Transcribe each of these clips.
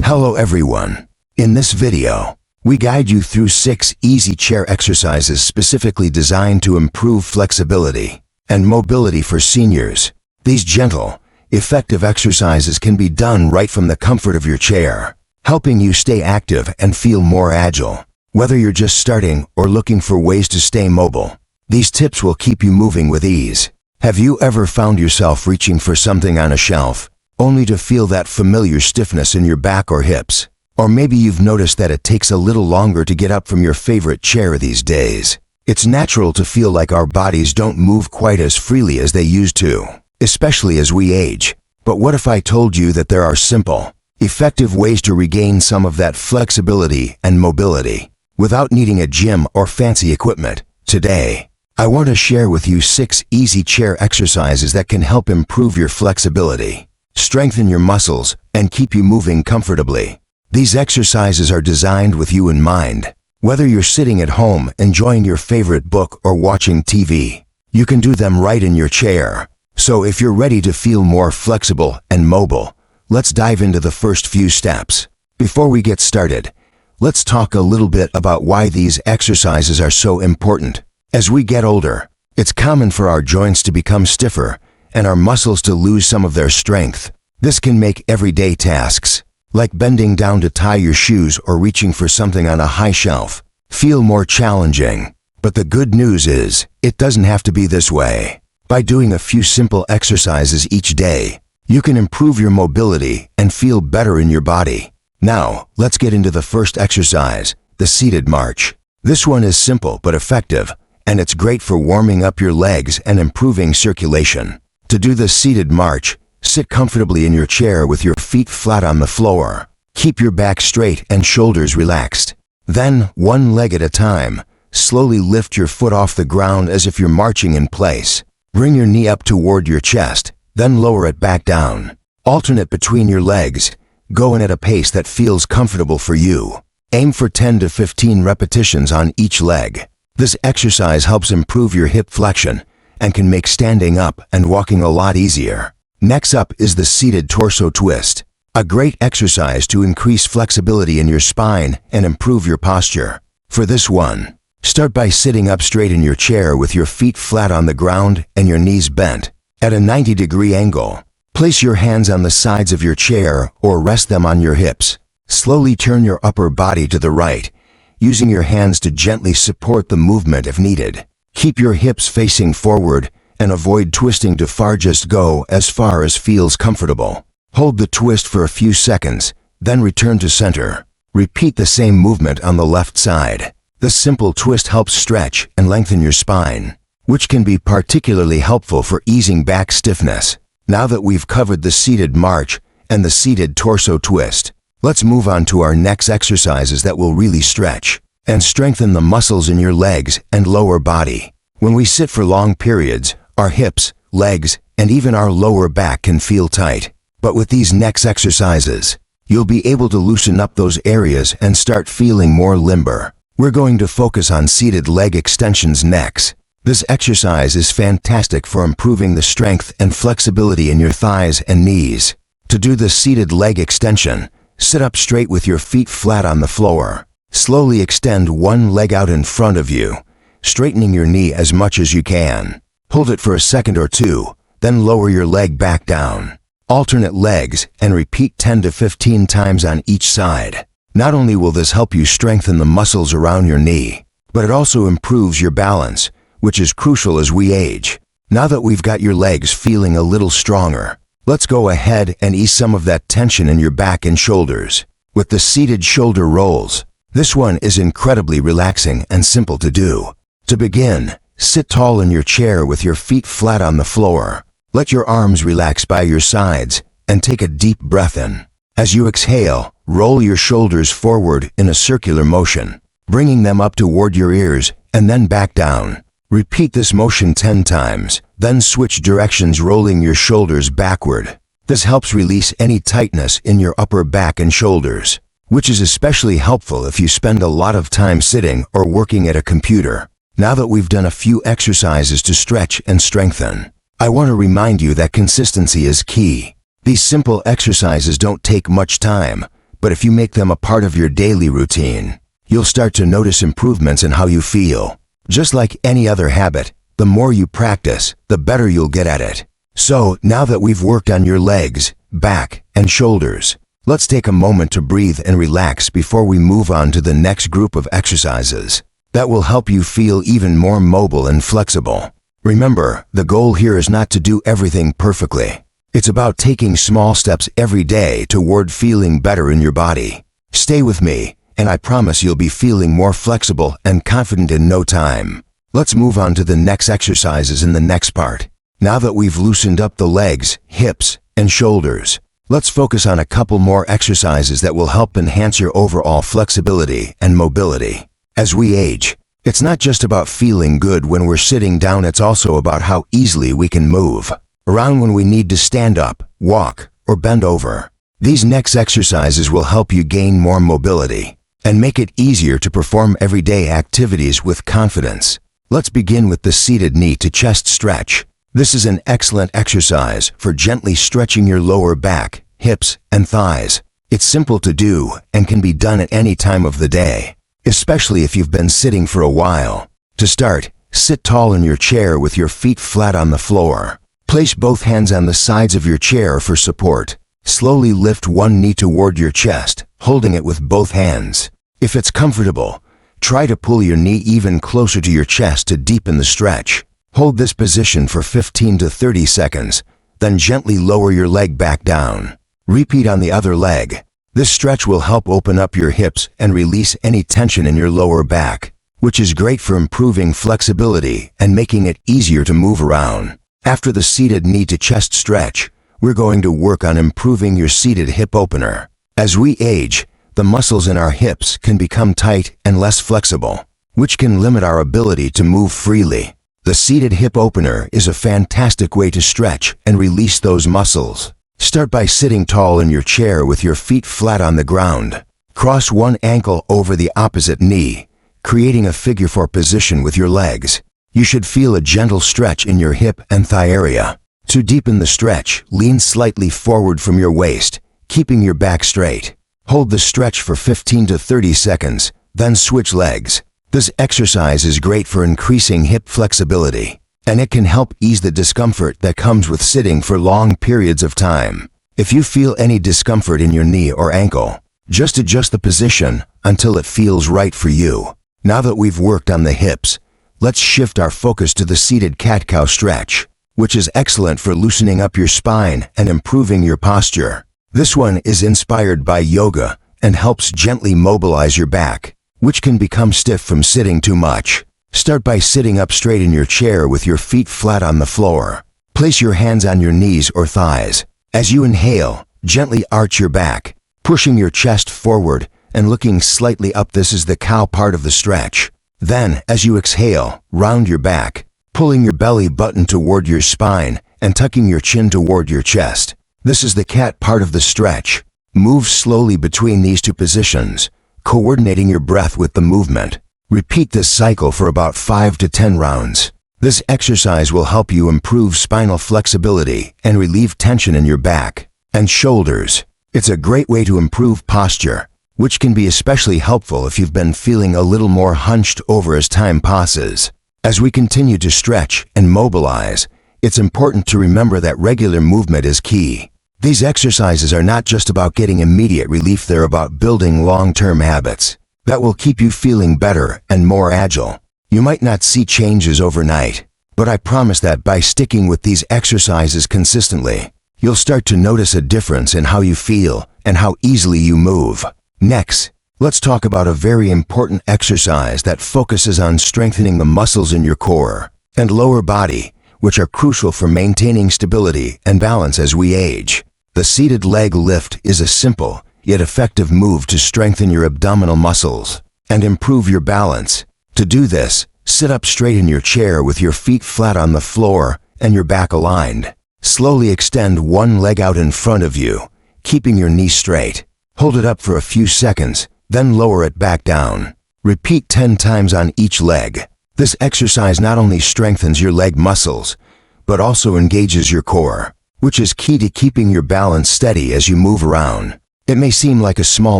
Hello everyone. In this video, we guide you through 6 easy chair exercises specifically designed to improve flexibility and mobility for seniors. These gentle, effective exercises can be done right from the comfort of your chair, helping you stay active and feel more agile. Whether you're just starting or looking for ways to stay mobile, these tips will keep you moving with ease. Have you ever found yourself reaching for something on a shelf, only to feel that familiar stiffness in your back or hips? Or maybe you've noticed that it takes a little longer to get up from your favorite chair these days. It's natural to feel like our bodies don't move quite as freely as they used to, especially as we age. But what if I told you that there are simple, effective ways to regain some of that flexibility and mobility without needing a gym or fancy equipment? Today, I want to share with you 6 easy chair exercises that can help improve your flexibility, strengthen your muscles, and keep you moving comfortably. These exercises are designed with you in mind. Whether you're sitting at home enjoying your favorite book or watching TV, you can do them right in your chair. So if you're ready to feel more flexible and mobile, let's dive into the first few steps. Before we get started, let's talk a little bit about why these exercises are so important. As we get older, it's common for our joints to become stiffer and our muscles to lose some of their strength. This can make everyday tasks, like bending down to tie your shoes or reaching for something on a high shelf, feel more challenging. But the good news is, it doesn't have to be this way. By doing a few simple exercises each day, you can improve your mobility and feel better in your body. Now, let's get into the first exercise, the seated march. This one is simple but effective, and it's great for warming up your legs and improving circulation. To do the seated march, sit comfortably in your chair with your feet flat on the floor. Keep your back straight and shoulders relaxed. Then, one leg at a time, slowly lift your foot off the ground as if you're marching in place. Bring your knee up toward your chest, then lower it back down. Alternate between your legs. Go in at a pace that feels comfortable for you. Aim for 10 to 15 repetitions on each leg. This exercise helps improve your hip flexion and can make standing up and walking a lot easier. Next up is the seated torso twist, a great exercise to increase flexibility in your spine and improve your posture. For this one, start by sitting up straight in your chair with your feet flat on the ground and your knees bent at a 90-degree angle. Place your hands on the sides of your chair or rest them on your hips. Slowly turn your upper body to the right, using your hands to gently support the movement if needed. Keep your hips facing forward and avoid twisting too far. Just go as far as feels comfortable. Hold the twist for a few seconds, then return to center. Repeat the same movement on the left side. The simple twist helps stretch and lengthen your spine, which can be particularly helpful for easing back stiffness. Now that we've covered the seated march and the seated torso twist, let's move on to our next exercises that will really stretch and strengthen the muscles in your legs and lower body. When we sit for long periods, our hips, legs, and even our lower back can feel tight. But with these next exercises, you'll be able to loosen up those areas and start feeling more limber. We're going to focus on seated leg extensions next. This exercise is fantastic for improving the strength and flexibility in your thighs and knees. To do the seated leg extension, sit up straight with your feet flat on the floor. Slowly extend one leg out in front of you, straightening your knee as much as you can. Hold it for a second or two, then lower your leg back down. Alternate legs and repeat 10 to 15 times on each side. Not only will this help you strengthen the muscles around your knee, but it also improves your balance, which is crucial as we age. Now that we've got your legs feeling a little stronger, let's go ahead and ease some of that tension in your back and shoulders with the seated shoulder rolls. This one is incredibly relaxing and simple to do. To begin, sit tall in your chair with your feet flat on the floor. Let your arms relax by your sides and take a deep breath in. As you exhale, roll your shoulders forward in a circular motion, bringing them up toward your ears and then back down. Repeat this motion 10 times, then switch directions, rolling your shoulders backward. This helps release any tightness in your upper back and shoulders, which is especially helpful if you spend a lot of time sitting or working at a computer. Now that we've done a few exercises to stretch and strengthen, I want to remind you that consistency is key. These simple exercises don't take much time, but if you make them a part of your daily routine, you'll start to notice improvements in how you feel. Just like any other habit, the more you practice, the better you'll get at it. So, now that we've worked on your legs, back, and shoulders, let's take a moment to breathe and relax before we move on to the next group of exercises that will help you feel even more mobile and flexible. Remember, the goal here is not to do everything perfectly. It's about taking small steps every day toward feeling better in your body. Stay with me, and I promise you'll be feeling more flexible and confident in no time. Let's move on to the next exercises in the next part. Now that we've loosened up the legs, hips, and shoulders, let's focus on a couple more exercises that will help enhance your overall flexibility and mobility. As we age, it's not just about feeling good when we're sitting down, it's also about how easily we can move around when we need to stand up, walk, or bend over. These next exercises will help you gain more mobility and make it easier to perform everyday activities with confidence. Let's begin with the seated knee to chest stretch. This is an excellent exercise for gently stretching your lower back, hips, and thighs. It's simple to do and can be done at any time of the day, especially if you've been sitting for a while. To start, sit tall in your chair with your feet flat on the floor. Place both hands on the sides of your chair for support. Slowly lift one knee toward your chest, holding it with both hands. If it's comfortable, try to pull your knee even closer to your chest to deepen the stretch. Hold this position for 15 to 30 seconds, then gently lower your leg back down. Repeat on the other leg. This stretch will help open up your hips and release any tension in your lower back, which is great for improving flexibility and making it easier to move around. After the seated knee to chest stretch, we're going to work on improving your seated hip opener. As we age, the muscles in our hips can become tight and less flexible, which can limit our ability to move freely. The seated hip opener is a fantastic way to stretch and release those muscles. Start by sitting tall in your chair with your feet flat on the ground. Cross one ankle over the opposite knee, creating a figure four position with your legs. You should feel a gentle stretch in your hip and thigh area. To deepen the stretch, lean slightly forward from your waist, keeping your back straight. Hold the stretch for 15 to 30 seconds, then switch legs. This exercise is great for increasing hip flexibility, and it can help ease the discomfort that comes with sitting for long periods of time. If you feel any discomfort in your knee or ankle, just adjust the position until it feels right for you. Now that we've worked on the hips, let's shift our focus to the seated cat-cow stretch, which is excellent for loosening up your spine and improving your posture. This one is inspired by yoga and helps gently mobilize your back, which can become stiff from sitting too much. Start by sitting up straight in your chair with your feet flat on the floor. Place your hands on your knees or thighs. As you inhale, gently arch your back, pushing your chest forward and looking slightly up. This is the cow part of the stretch. Then, as you exhale, round your back, pulling your belly button toward your spine and tucking your chin toward your chest. This is the cat part of the stretch. Move slowly between these two positions, coordinating your breath with the movement. Repeat this cycle for about 5 to 10 rounds. This exercise will help you improve spinal flexibility and relieve tension in your back and shoulders. It's a great way to improve posture, which can be especially helpful if you've been feeling a little more hunched over as time passes. As we continue to stretch and mobilize, it's important to remember that regular movement is key. These exercises are not just about getting immediate relief, they're about building long-term habits that will keep you feeling better and more agile. You might not see changes overnight, but I promise that by sticking with these exercises consistently, you'll start to notice a difference in how you feel and how easily you move. Next, let's talk about a very important exercise that focuses on strengthening the muscles in your core and lower body, which are crucial for maintaining stability and balance as we age. The seated leg lift is a simple yet effective move to strengthen your abdominal muscles and improve your balance. To do this, sit up straight in your chair with your feet flat on the floor and your back aligned. Slowly extend one leg out in front of you, keeping your knee straight. Hold it up for a few seconds, then lower it back down. Repeat 10 times on each leg. This exercise not only strengthens your leg muscles, but also engages your core, which is key to keeping your balance steady as you move around. It may seem like a small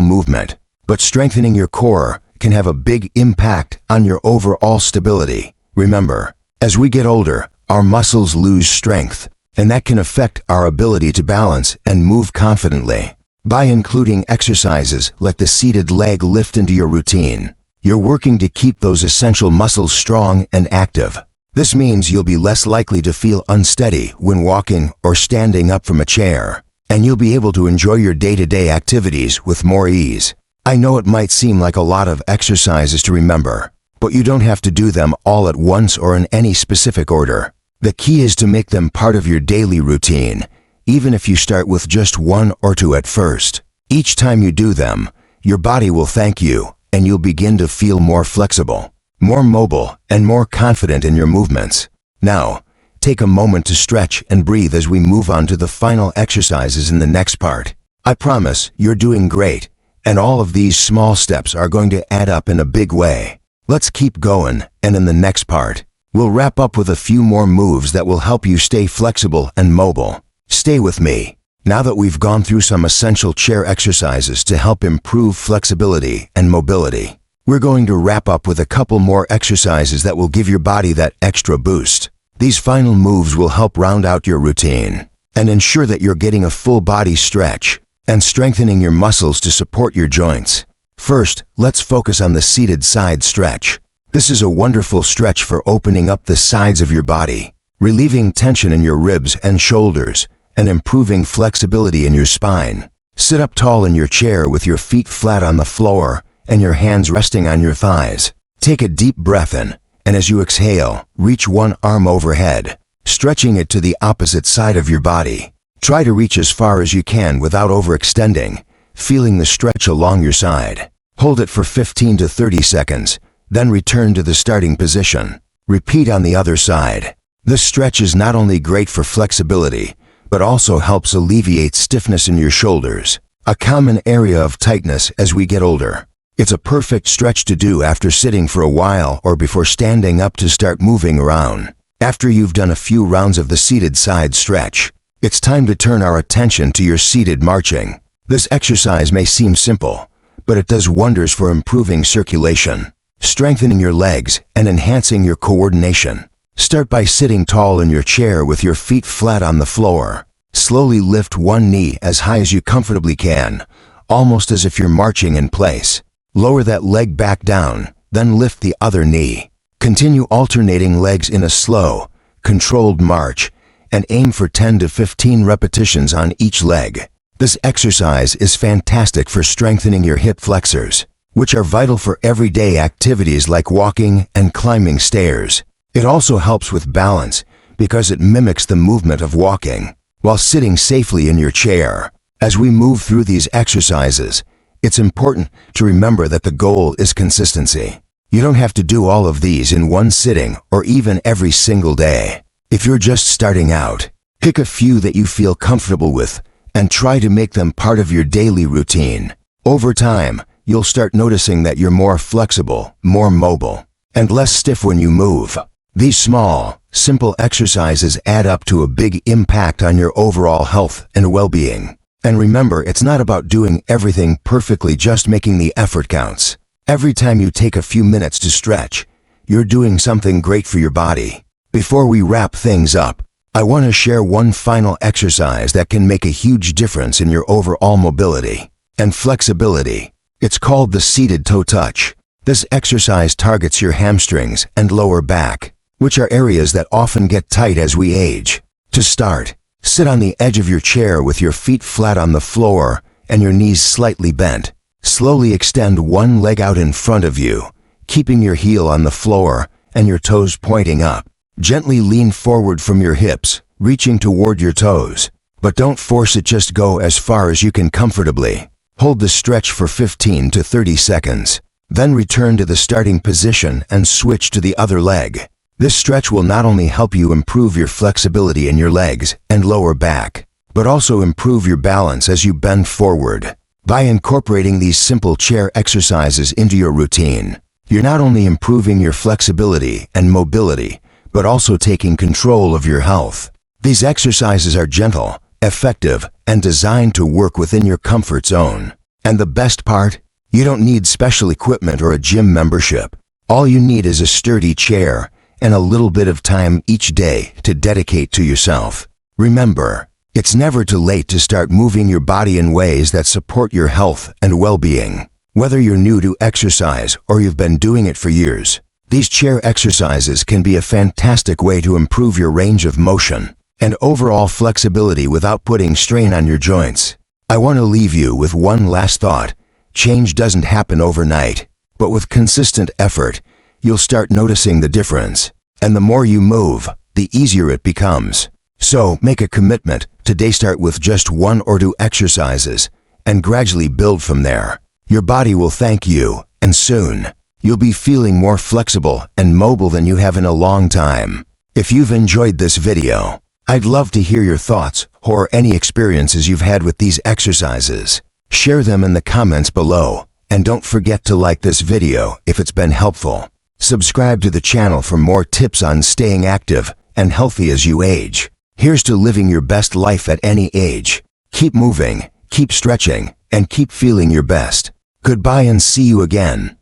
movement, but strengthening your core can have a big impact on your overall stability. Remember, as we get older, our muscles lose strength, and that can affect our ability to balance and move confidently. By including exercises like the seated leg lift into your routine, you're working to keep those essential muscles strong and active. This means you'll be less likely to feel unsteady when walking or standing up from a chair, and you'll be able to enjoy your day-to-day activities with more ease. I know it might seem like a lot of exercises to remember, but you don't have to do them all at once or in any specific order. The key is to make them part of your daily routine, even if you start with just 1 or 2 at first. Each time you do them, your body will thank you, and you'll begin to feel more flexible, more mobile, and more confident in your movements. Now, take a moment to stretch and breathe as we move on to the final exercises in the next part. I promise you're doing great, and all of these small steps are going to add up in a big way. Let's keep going, and in the next part, we'll wrap up with a few more moves that will help you stay flexible and mobile. Stay with me. Now that we've gone through some essential chair exercises to help improve flexibility and mobility, we're going to wrap up with a couple more exercises that will give your body that extra boost. These final moves will help round out your routine and ensure that you're getting a full body stretch and strengthening your muscles to support your joints. First, let's focus on the seated side stretch. This is a wonderful stretch for opening up the sides of your body, relieving tension in your ribs and shoulders, and improving flexibility in your spine. Sit up tall in your chair with your feet flat on the floor and your hands resting on your thighs. Take a deep breath in, and as you exhale, reach one arm overhead, stretching it to the opposite side of your body. Try to reach as far as you can without overextending, feeling the stretch along your side. Hold it for 15 to 30 seconds, then return to the starting position. Repeat on the other side. This stretch is not only great for flexibility, but also helps alleviate stiffness in your shoulders, a common area of tightness as we get older. It's a perfect stretch to do after sitting for a while or before standing up to start moving around. After you've done a few rounds of the seated side stretch, it's time to turn our attention to your seated marching. This exercise may seem simple, but it does wonders for improving circulation, strengthening your legs, and enhancing your coordination. Start by sitting tall in your chair with your feet flat on the floor. Slowly lift one knee as high as you comfortably can, almost as if you're marching in place. Lower that leg back down, then lift the other knee. Continue alternating legs in a slow, controlled march, and aim for 10 to 15 repetitions on each leg. This exercise is fantastic for strengthening your hip flexors, which are vital for everyday activities like walking and climbing stairs. It also helps with balance because it mimics the movement of walking while sitting safely in your chair. As we move through these exercises, it's important to remember that the goal is consistency. You don't have to do all of these in one sitting or even every single day. If you're just starting out, pick a few that you feel comfortable with and try to make them part of your daily routine. Over time, you'll start noticing that you're more flexible, more mobile, and less stiff when you move. These small, simple exercises add up to a big impact on your overall health and well-being. And remember, it's not about doing everything perfectly, just making the effort counts. Every time you take a few minutes to stretch, you're doing something great for your body. Before we wrap things up, I want to share one final exercise that can make a huge difference in your overall mobility and flexibility. It's called the seated toe touch. This exercise targets your hamstrings and lower back, which are areas that often get tight as we age. To start, sit on the edge of your chair with your feet flat on the floor and your knees slightly bent. Slowly extend one leg out in front of you, keeping your heel on the floor and your toes pointing up. Gently lean forward from your hips, reaching toward your toes. But don't force it, just go as far as you can comfortably. Hold the stretch for 15 to 30 seconds. Then return to the starting position and switch to the other leg. This stretch will not only help you improve your flexibility in your legs and lower back, but also improve your balance as you bend forward. By incorporating these simple chair exercises into your routine, you're not only improving your flexibility and mobility, but also taking control of your health. These exercises are gentle, effective, and designed to work within your comfort zone. And the best part? You don't need special equipment or a gym membership. All you need is a sturdy chair and a little bit of time each day to dedicate to yourself. Remember, it's never too late to start moving your body in ways that support your health and well-being. Whether you're new to exercise or you've been doing it for years, these chair exercises can be a fantastic way to improve your range of motion and overall flexibility without putting strain on your joints. I want to leave you with one last thought. Change doesn't happen overnight, but with consistent effort, you'll start noticing the difference. And the more you move, the easier it becomes. So make a commitment. Today start with just 1 or 2 exercises and gradually build from there. Your body will thank you, and soon, you'll be feeling more flexible and mobile than you have in a long time. If you've enjoyed this video, I'd love to hear your thoughts or any experiences you've had with these exercises. Share them in the comments below, and don't forget to like this video if it's been helpful. Subscribe to the channel for more tips on staying active and healthy as you age. Here's to living your best life at any age. Keep moving, keep stretching, and keep feeling your best. Goodbye and see you again.